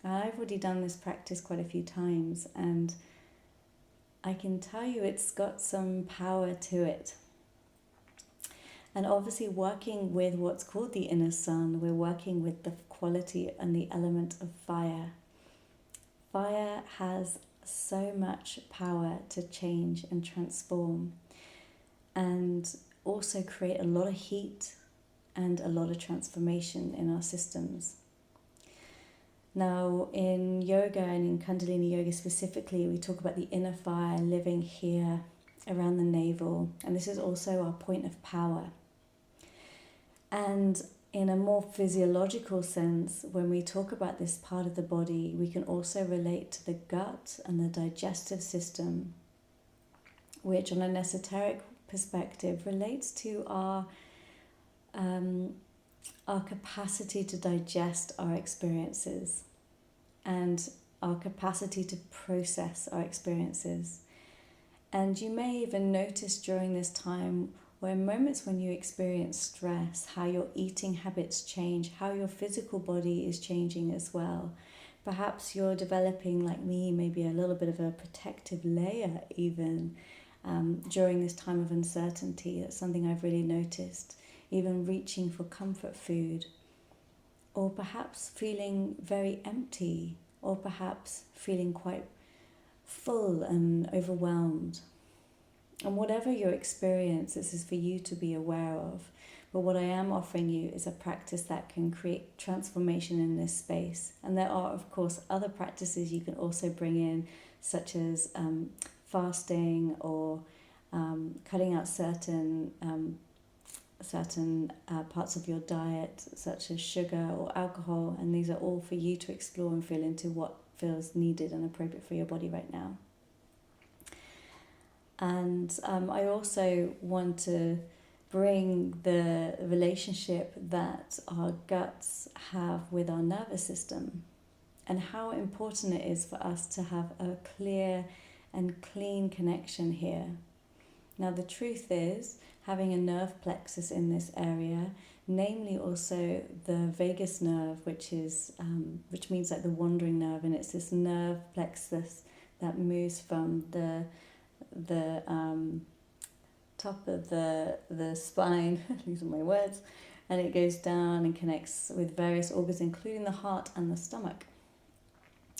I've already done this practice quite a few times, and I can tell you it's got some power to it. And obviously working with what's called the inner sun, we're working with the quality and the element of fire. Fire has so much power to change and transform, and also create a lot of heat and a lot of transformation in our systems. Now, in yoga and in Kundalini yoga specifically, we talk about the inner fire living here around the navel, and this is also our point of power. And in a more physiological sense, when we talk about this part of the body, we can also relate to the gut and the digestive system, which on an esoteric perspective relates to our capacity to digest our experiences and our capacity to process our experiences. And you may even notice during this time where moments when you experience stress, how your eating habits change, how your physical body is changing as well. Perhaps you're developing, like me, maybe a little bit of a protective layer even during this time of uncertainty. That's something I've really noticed. Even reaching for comfort food, or perhaps feeling very empty, or perhaps feeling quite full and overwhelmed. And whatever your experience, this is for you to be aware of. But what I am offering you is a practice that can create transformation in this space. And there are, of course, other practices you can also bring in, such as fasting or cutting out certain parts of your diet, such as sugar or alcohol, and these are all for you to explore and feel into what feels needed and appropriate for your body right now. And I also want to bring the relationship that our guts have with our nervous system, and how important it is for us to have a clear and clean connection here. Now, the truth is, having a nerve plexus in this area, namely also the vagus nerve, which means like the wandering nerve, and it's this nerve plexus that moves from the top of the spine, losing my words, and it goes down and connects with various organs, including the heart and the stomach.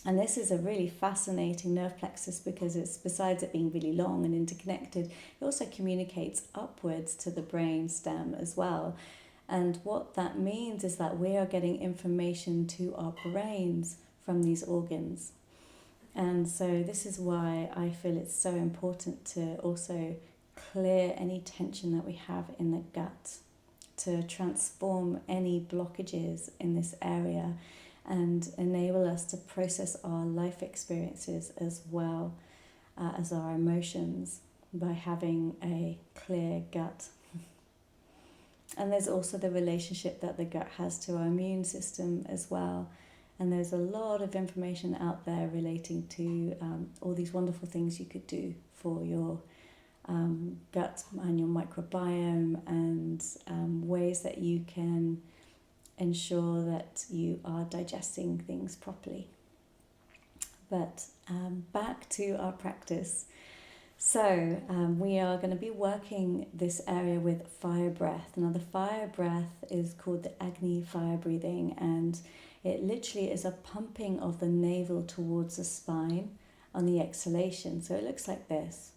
And this is a really fascinating nerve plexus because it's, besides it being really long and interconnected, it also communicates upwards to the brain stem as well. And what that means is that we are getting information to our brains from these organs. And so this is why I feel it's so important to also clear any tension that we have in the gut, to transform any blockages in this area, and enable us to process our life experiences as well as our emotions by having a clear gut. And there's also the relationship that the gut has to our immune system as well. And there's a lot of information out there relating to all these wonderful things you could do for your gut and your microbiome, and ways that you can ensure that you are digesting things properly. But back to our practice. So we are going to be working this area with fire breath. Now the fire breath is called the Agni fire breathing, and it literally is a pumping of the navel towards the spine on the exhalation. So it looks like this.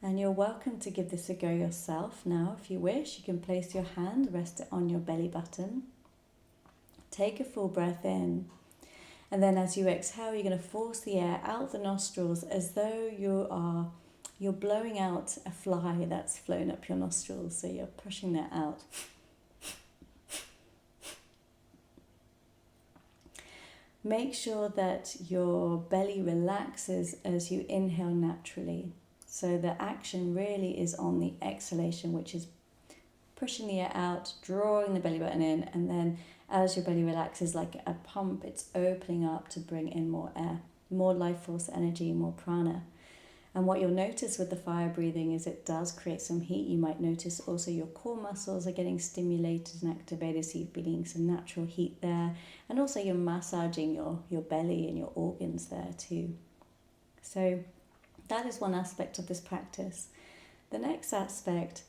And you're welcome to give this a go yourself now if you wish. You can place your hand, rest it on your belly button. Take a full breath in. And then as you exhale, you're going to force the air out the nostrils as though you're blowing out a fly that's flown up your nostrils. So you're pushing that out. Make sure that your belly relaxes as you inhale naturally. So the action really is on the exhalation, which is pushing the air out, drawing the belly button in, and then as your belly relaxes like a pump, it's opening up to bring in more air, more life force energy, more prana. And what you'll notice with the fire breathing is it does create some heat. You might notice also your core muscles are getting stimulated and activated, so you're feeling some natural heat there. And also you're massaging your belly and your organs there too. So that is one aspect of this practice. The next aspect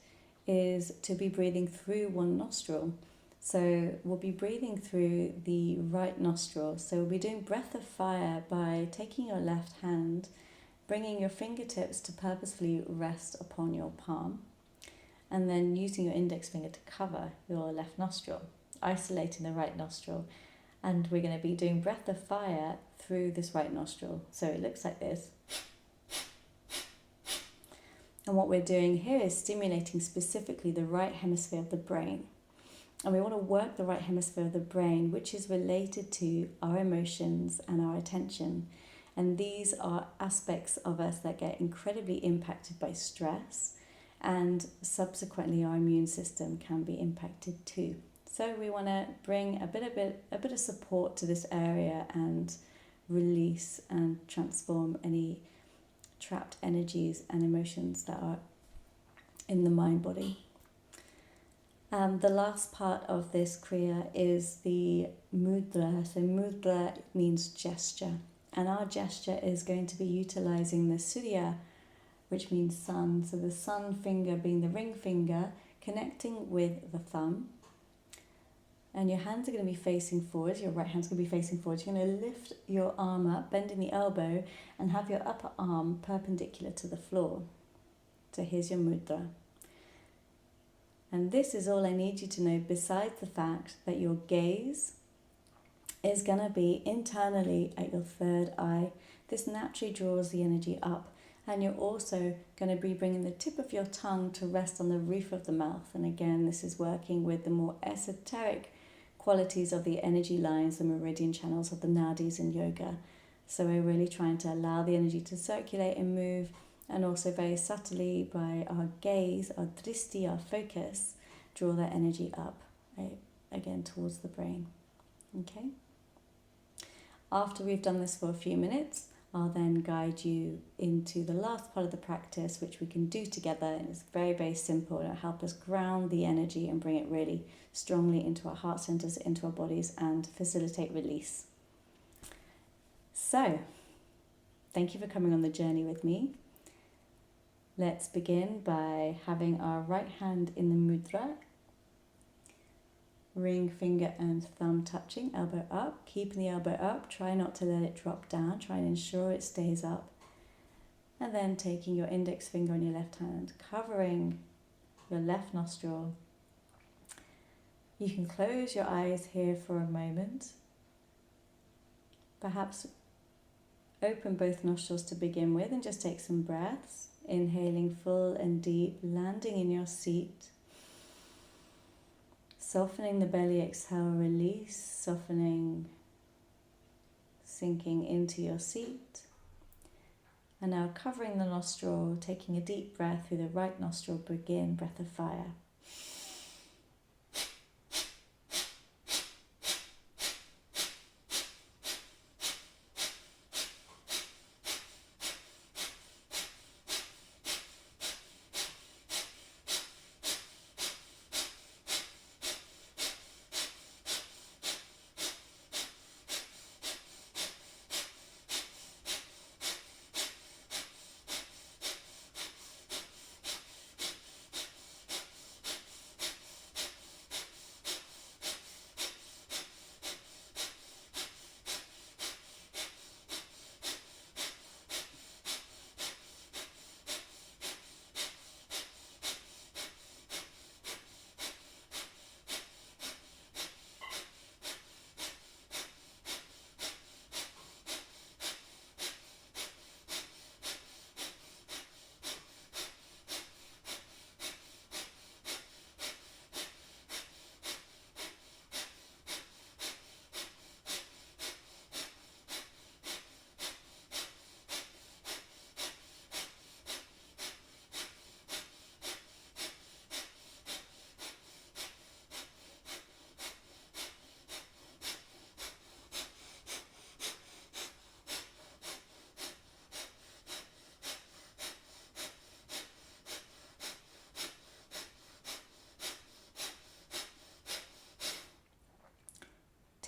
is to be breathing through one nostril. So we'll be breathing through the right nostril. So we'll be doing breath of fire by taking your left hand, bringing your fingertips to purposefully rest upon your palm, and then using your index finger to cover your left nostril, isolating the right nostril. And we're going to be doing breath of fire through this right nostril. So it looks like this. And what we're doing here is stimulating specifically the right hemisphere of the brain. And we want to work the right hemisphere of the brain, which is related to our emotions and our attention. And these are aspects of us that get incredibly impacted by stress, and subsequently our immune system can be impacted too. So we want to bring a bit of support to this area and release and transform any trapped energies and emotions that are in the mind body. The last part of this Kriya is the Mudra. So Mudra means gesture. And our gesture is going to be utilizing the Surya, which means sun. So the sun finger being the ring finger, connecting with the thumb. And your hands are going to be facing forward. Your right hand's going to be facing forward. You're going to lift your arm up, bending the elbow, and have your upper arm perpendicular to the floor. So here's your Mudra. And this is all I need you to know, besides the fact that your gaze is going to be internally at your third eye. This naturally draws the energy up. And you're also going to be bringing the tip of your tongue to rest on the roof of the mouth. And again, this is working with the more esoteric qualities of the energy lines, the meridian channels of the nadis in yoga. So we're really trying to allow the energy to circulate and move, and also very subtly by our gaze, our dristi, our focus, draw that energy up, right, again towards the brain. Okay? After we've done this for a few minutes, I'll then guide you into the last part of the practice, which we can do together. And it's very, very simple. It'll help us ground the energy and bring it really strongly into our heart centers, into our bodies, and facilitate release. So, thank you for coming on the journey with me. Let's begin by having our right hand in the mudra. Ring finger and thumb touching, elbow up, keeping the elbow up, try not to let it drop down, try and ensure it stays up. And then taking your index finger on your left hand, covering your left nostril. You can close your eyes here for a moment. Perhaps open both nostrils to begin with and just take some breaths, inhaling full and deep, landing in your seat. Softening the belly, exhale, release, softening, sinking into your seat. And now covering the nostril, taking a deep breath through the right nostril, begin breath of fire.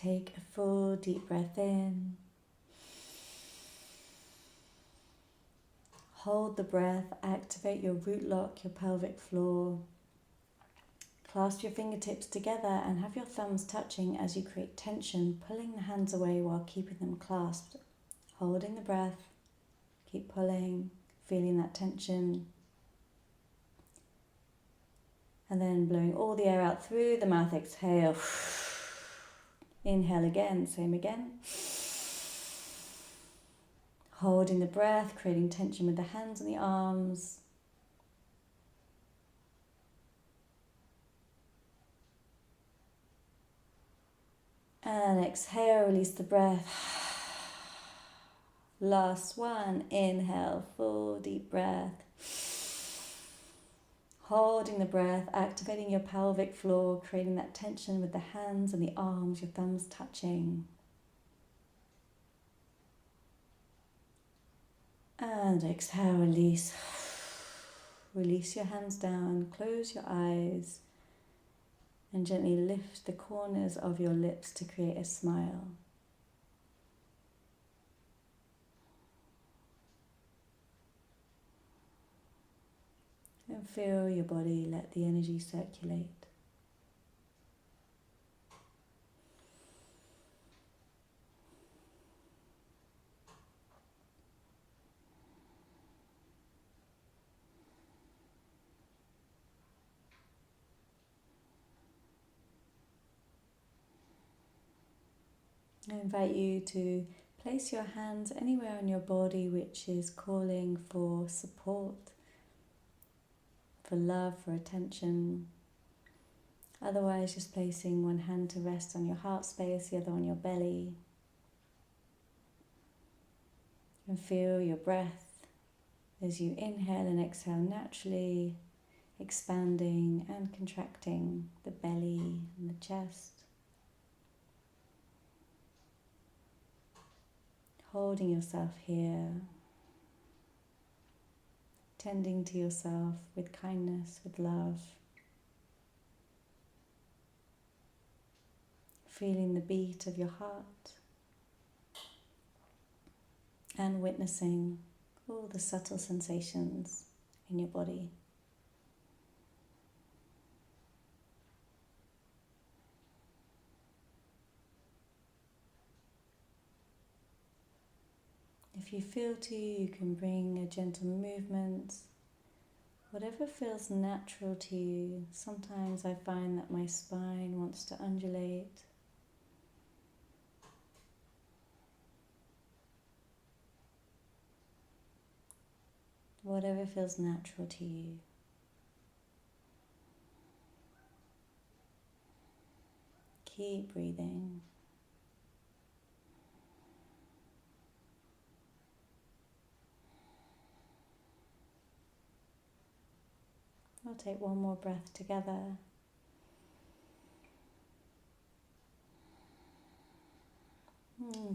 take a full deep breath in. Hold the breath, activate your root lock, your pelvic floor. Clasp your fingertips together and have your thumbs touching as you create tension, pulling the hands away while keeping them clasped. Holding the breath, keep pulling, feeling that tension. And then blowing all the air out through the mouth, exhale. Inhale again, same again. Holding the breath, creating tension with the hands and the arms. And exhale, release the breath. Last one, inhale, full deep breath. Holding the breath, activating your pelvic floor, creating that tension with the hands and the arms, your thumbs touching. And exhale, release. Release your hands down, close your eyes, and gently lift the corners of your lips to create a smile. And feel your body, let the energy circulate. I invite you to place your hands anywhere on your body which is calling for support, for love, for attention. Otherwise, just placing one hand to rest on your heart space, the other on your belly. And feel your breath as you inhale and exhale naturally, expanding and contracting the belly and the chest. Holding yourself here, tending to yourself with kindness, with love. Feeling the beat of your heart and witnessing all the subtle sensations in your body. If you feel to, you can bring a gentle movement, whatever feels natural to you. Sometimes I find that my spine wants to undulate. Whatever feels natural to you. Keep breathing. We'll take one more breath together.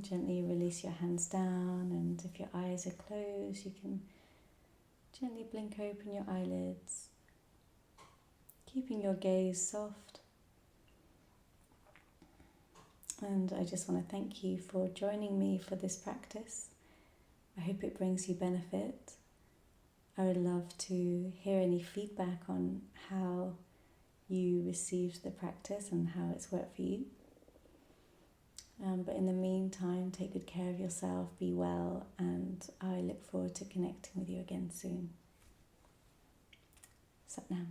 Gently release your hands down, and if your eyes are closed, you can gently blink open your eyelids, keeping your gaze soft. And I just want to thank you for joining me for this practice. I hope it brings you benefit. I would love to hear any feedback on how you received the practice and how it's worked for you. But in the meantime, take good care of yourself, be well, and I look forward to connecting with you again soon. Sat Nam.